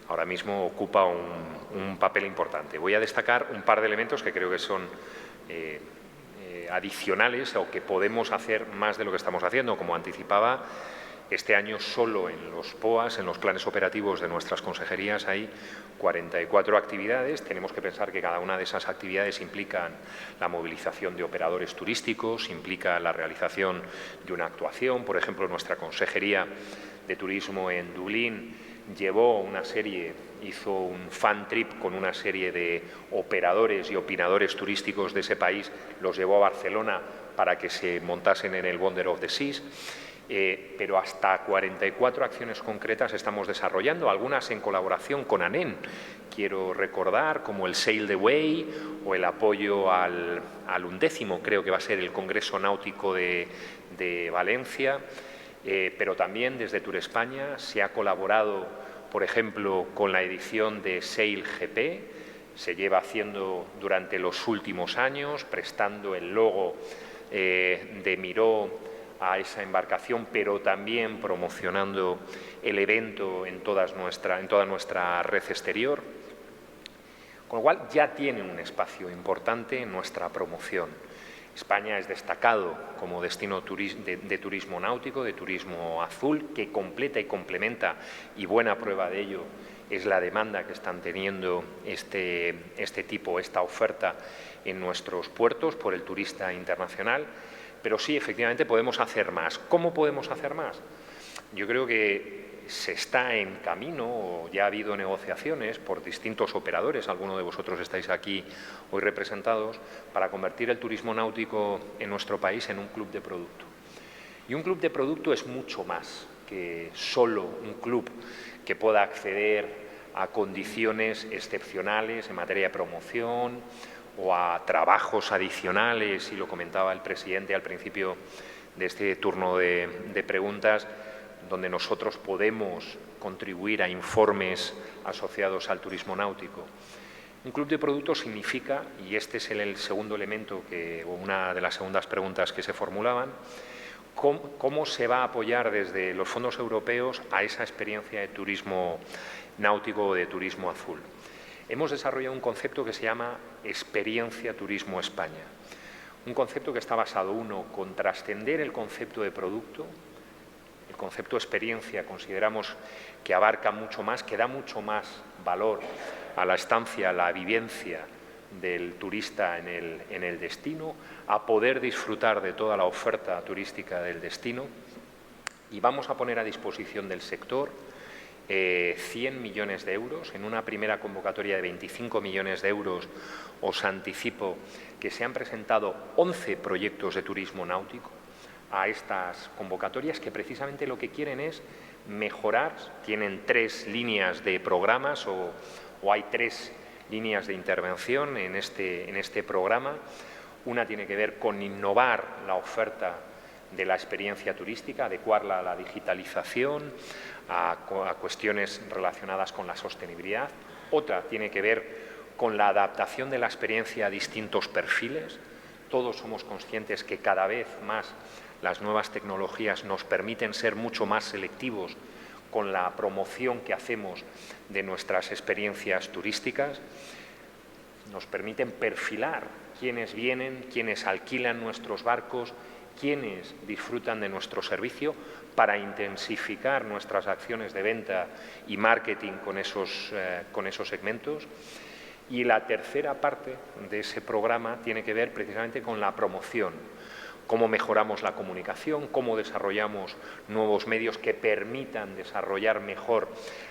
ahora mismo ocupa un papel importante. Voy a destacar un par de elementos que creo que son adicionales o que podemos hacer más de lo que estamos haciendo. Como anticipaba, este año solo en los POAs, en los planes operativos de nuestras consejerías, hay 44 actividades. Tenemos que pensar que cada una de esas actividades implican la movilización de operadores turísticos, implica la realización de una actuación. Por ejemplo, nuestra consejería de turismo en Dublín hizo un fan trip con una serie de operadores y opinadores turísticos de ese país, los llevó a Barcelona para que se montasen en el Wonder of the Seas. Pero hasta 44 acciones concretas estamos desarrollando, algunas en colaboración con ANEN, quiero recordar, como el Sail the Way o el apoyo al 11º, creo que va a ser el Congreso Náutico de Valencia. Pero también desde Turespaña se ha colaborado, por ejemplo, con la edición de Sail GP, se lleva haciendo durante los últimos años, prestando el logo de Miró a esa embarcación, pero también promocionando el evento en toda nuestra red exterior, con lo cual ya tiene un espacio importante en nuestra promoción. España es destacado como destino de turismo náutico, de turismo azul, que completa y complementa, y buena prueba de ello es la demanda que están teniendo esta oferta en nuestros puertos por el turista internacional. Pero sí, efectivamente, podemos hacer más. ¿Cómo podemos hacer más? Yo creo que se está en camino, o ya ha habido negociaciones por distintos operadores, algunos de vosotros estáis aquí hoy representados, para convertir el turismo náutico en nuestro país en un club de producto. Y un club de producto es mucho más que solo un club que pueda acceder a condiciones excepcionales en materia de promoción o a trabajos adicionales, y lo comentaba el presidente al principio de este turno de preguntas, donde nosotros podemos contribuir a informes asociados al turismo náutico. Un club de productos significa, y este es el segundo elemento, o una de las segundas preguntas que se formulaban, cómo se va a apoyar desde los fondos europeos a esa experiencia de turismo náutico o de turismo azul. Hemos desarrollado un concepto que se llama Experiencia Turismo España. Un concepto que está basado, con trascender el concepto de producto. El concepto experiencia consideramos que abarca mucho más, que da mucho más valor a la estancia, a la vivencia del turista en el destino, a poder disfrutar de toda la oferta turística del destino, y vamos a poner a disposición del sector 100 millones de euros. En una primera convocatoria de 25 millones de euros os anticipo que se han presentado 11 proyectos de turismo náutico a estas convocatorias que precisamente lo que quieren es mejorar. Tienen 3 líneas de programas o hay 3 líneas de intervención en este programa. Una tiene que ver con innovar la oferta de la experiencia turística, adecuarla a la digitalización, a cuestiones relacionadas con la sostenibilidad. Otra tiene que ver con la adaptación de la experiencia a distintos perfiles. Todos somos conscientes que cada vez más las nuevas tecnologías nos permiten ser mucho más selectivos con la promoción que hacemos de nuestras experiencias turísticas. Nos permiten perfilar quiénes vienen, quiénes alquilan nuestros barcos, quiénes disfrutan de nuestro servicio, para intensificar nuestras acciones de venta y marketing con esos segmentos. Y la tercera parte de ese programa tiene que ver precisamente con la promoción. Cómo mejoramos la comunicación, cómo desarrollamos nuevos medios que permitan desarrollar mejor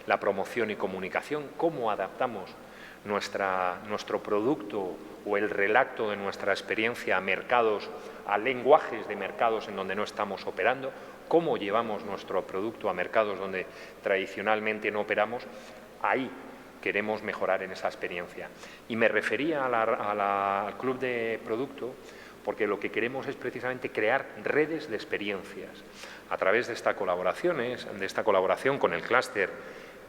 la promoción y comunicación, cómo adaptamos nuestro producto o el relato de nuestra experiencia a mercados, a lenguajes de mercados en donde no estamos operando, cómo llevamos nuestro producto a mercados donde tradicionalmente no operamos. Ahí queremos mejorar en esa experiencia. Y me refería al Club de Producto porque lo que queremos es precisamente crear redes de experiencias. A través de esta colaboración con el clúster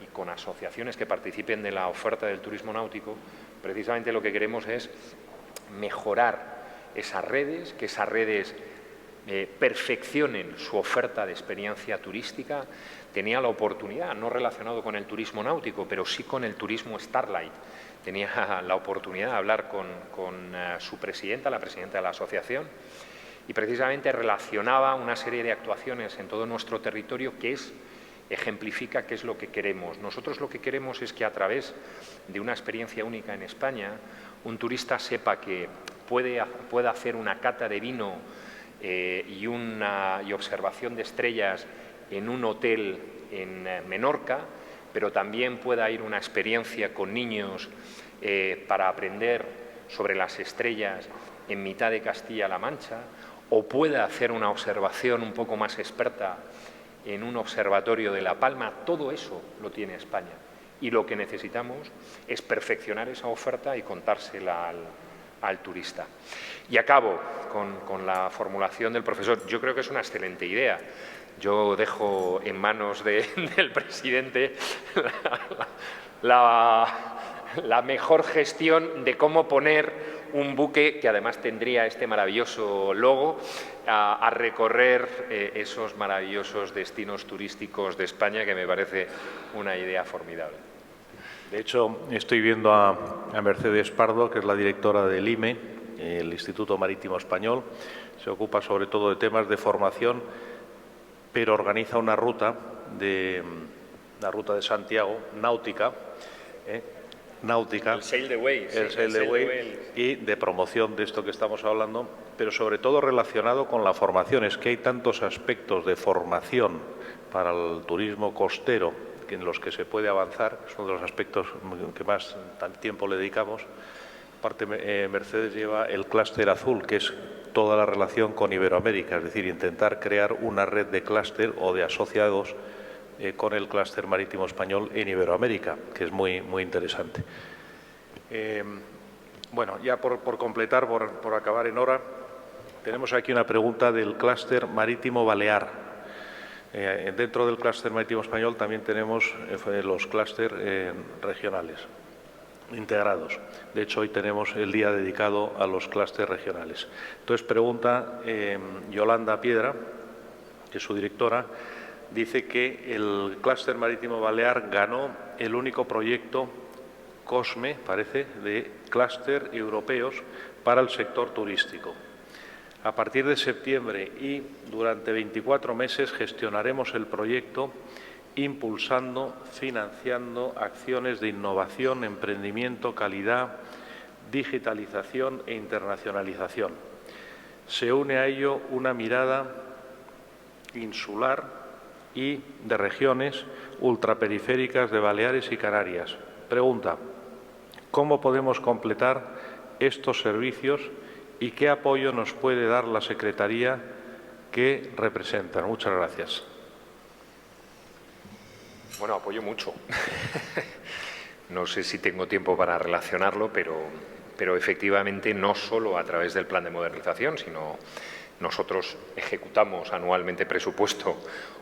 y con asociaciones que participen de la oferta del turismo náutico, precisamente lo que queremos es mejorar esas redes, que esas redes perfeccionen su oferta de experiencia turística. Tenía la oportunidad, no relacionado con el turismo náutico, pero sí con el turismo Starlight. Tenía la oportunidad de hablar con su presidenta, la presidenta de la asociación, y precisamente relacionaba una serie de actuaciones en todo nuestro territorio que ejemplifica qué es lo que queremos. Nosotros lo que queremos es que a través de una experiencia única en España, un turista sepa que puede hacer una cata de vino y observación de estrellas en un hotel en Menorca, pero también pueda ir una experiencia con niños para aprender sobre las estrellas en mitad de Castilla-La Mancha, o pueda hacer una observación un poco más experta en un observatorio de La Palma. Todo eso lo tiene España y lo que necesitamos es perfeccionar esa oferta y contársela al turista. Y acabo con la formulación del profesor. Yo creo que es una excelente idea. Yo dejo en manos del presidente la mejor gestión de cómo poner un buque, que además tendría este maravilloso logo, a recorrer esos maravillosos destinos turísticos de España, que me parece una idea formidable. De hecho, estoy viendo a Mercedes Pardo, que es la directora del IME, el Instituto Marítimo Español. Se ocupa sobre todo de temas de formación, pero organiza una ruta de Santiago, náutica, El Sail the Way, el Sail the Way, y de promoción de esto que estamos hablando, pero sobre todo relacionado con la formación. Es que hay tantos aspectos de formación para el turismo costero en los que se puede avanzar. Es uno de los aspectos que más tiempo le dedicamos. Aparte, Mercedes lleva el clúster azul, que es toda la relación con Iberoamérica, es decir, intentar crear una red de clúster o de asociados con el clúster marítimo español en Iberoamérica, que es muy, muy interesante. Bueno, ya por completar, por acabar en hora, tenemos aquí una pregunta del clúster marítimo balear. Dentro del clúster marítimo español también tenemos los clústeres regionales integrados. De hecho, hoy tenemos el día dedicado a los clústeres regionales. Entonces, pregunta Yolanda Piedra, que es su directora, dice que el clúster marítimo balear ganó el único proyecto COSME, parece, de clúster europeos para el sector turístico. A partir de septiembre y durante 24 meses gestionaremos el proyecto impulsando, financiando acciones de innovación, emprendimiento, calidad, digitalización e internacionalización. Se une a ello una mirada insular y de regiones ultraperiféricas de Baleares y Canarias. Pregunta: ¿cómo podemos completar estos servicios y qué apoyo nos puede dar la Secretaría que representan? Muchas gracias. Bueno, apoyo mucho. No sé si tengo tiempo para relacionarlo, pero efectivamente no solo a través del plan de modernización, sino nosotros ejecutamos anualmente presupuesto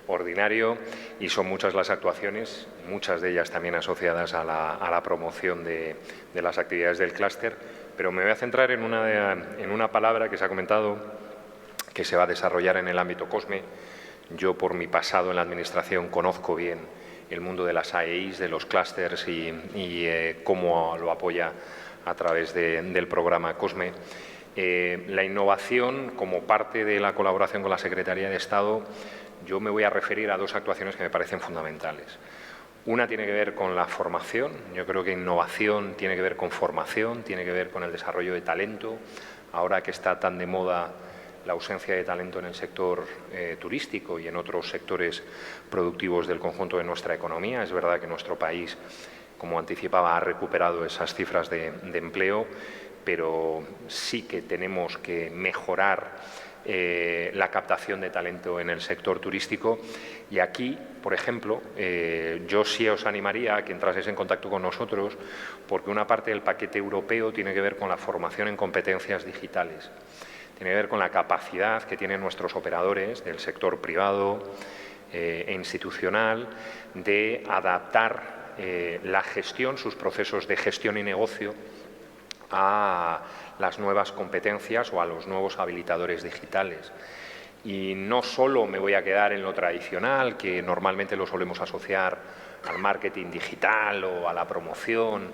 ordinario y son muchas las actuaciones, muchas de ellas también asociadas a la promoción de las actividades del clúster, pero me voy a centrar en una palabra que se ha comentado que se va a desarrollar en el ámbito COSME. Yo, por mi pasado en la Administración, conozco bien el mundo de las AEIs, de los clústeres y cómo lo apoya a través del programa COSME. La innovación, como parte de la colaboración con la Secretaría de Estado, yo me voy a referir a dos actuaciones que me parecen fundamentales. Una tiene que ver con la formación. Yo creo que innovación tiene que ver con formación, tiene que ver con el desarrollo de talento. Ahora que está tan de moda la ausencia de talento en el sector turístico y en otros sectores productivos del conjunto de nuestra economía, es verdad que nuestro país, como anticipaba, ha recuperado esas cifras de empleo, pero sí que tenemos que mejorar la captación de talento en el sector turístico. Y aquí, por ejemplo, yo sí os animaría a que entraseis en contacto con nosotros, porque una parte del paquete europeo tiene que ver con la formación en competencias digitales. Tiene que ver con la capacidad que tienen nuestros operadores del sector privado e institucional de adaptar la gestión, sus procesos de gestión y negocio a las nuevas competencias o a los nuevos habilitadores digitales. Y no solo me voy a quedar en lo tradicional, que normalmente lo solemos asociar al marketing digital o a la promoción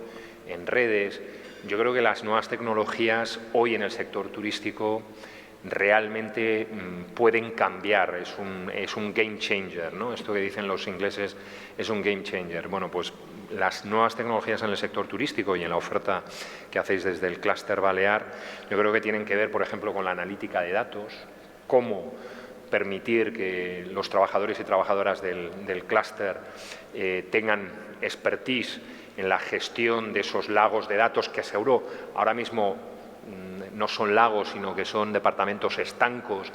en redes. Yo creo que las nuevas tecnologías hoy en el sector turístico realmente pueden cambiar, es un game changer, ¿no? Esto que dicen los ingleses es un game changer. Bueno, pues las nuevas tecnologías en el sector turístico y en la oferta que hacéis desde el clúster balear, yo creo que tienen que ver, por ejemplo, con la analítica de datos, cómo permitir que los trabajadores y trabajadoras del clúster tengan expertise en la gestión de esos lagos de datos que aseguro ahora mismo no son lagos, sino que son departamentos estancos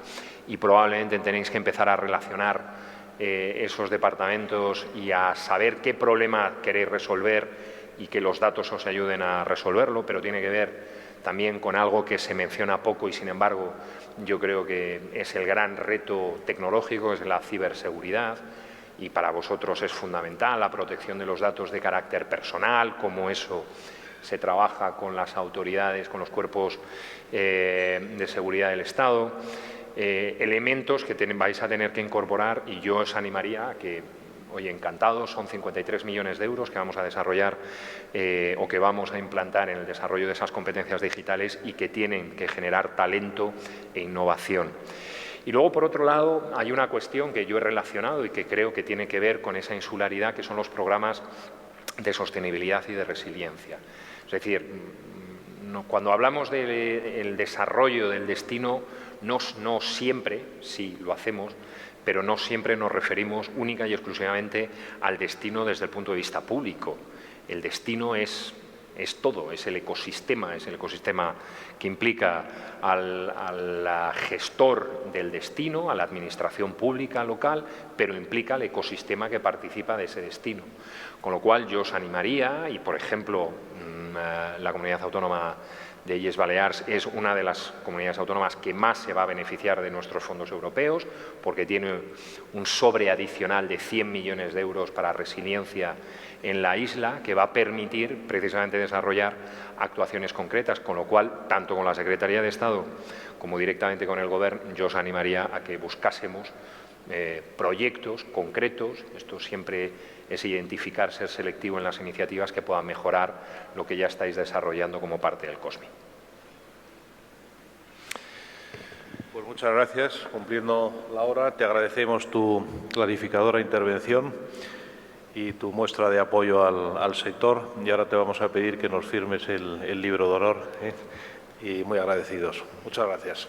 y probablemente tenéis que empezar a relacionar esos departamentos y a saber qué problema queréis resolver y que los datos os ayuden a resolverlo, pero tiene que ver también con algo que se menciona poco y, sin embargo, yo creo que es el gran reto tecnológico, es la ciberseguridad. Y para vosotros es fundamental la protección de los datos de carácter personal, cómo eso se trabaja con las autoridades, con los cuerpos de seguridad del Estado, elementos que vais a tener que incorporar, y yo os animaría a que, oye, encantados, son 53 millones de euros que vamos a desarrollar o que vamos a implantar en el desarrollo de esas competencias digitales y que tienen que generar talento e innovación. Y luego, por otro lado, hay una cuestión que yo he relacionado y que creo que tiene que ver con esa insularidad, que son los programas de sostenibilidad y de resiliencia. Es decir, cuando hablamos del desarrollo del destino, no siempre, sí lo hacemos, pero no siempre nos referimos única y exclusivamente al destino desde el punto de vista público. El destino es todo, es el ecosistema que implica al gestor del destino, a la administración pública local, pero implica al ecosistema que participa de ese destino. Con lo cual yo os animaría, y por ejemplo la comunidad autónoma de Illes Balears es una de las comunidades autónomas que más se va a beneficiar de nuestros fondos europeos, porque tiene un sobre adicional de 100 millones de euros para resiliencia en la isla, que va a permitir precisamente desarrollar actuaciones concretas, con lo cual, tanto con la Secretaría de Estado como directamente con el Gobierno, yo os animaría a que buscásemos proyectos concretos. Esto siempre es identificar, ser selectivo en las iniciativas que puedan mejorar lo que ya estáis desarrollando como parte del COSME. Pues muchas gracias. Cumpliendo la hora, te agradecemos tu clarificadora intervención y tu muestra de apoyo al sector. Y ahora te vamos a pedir que nos firmes el libro de honor, y muy agradecidos. Muchas gracias.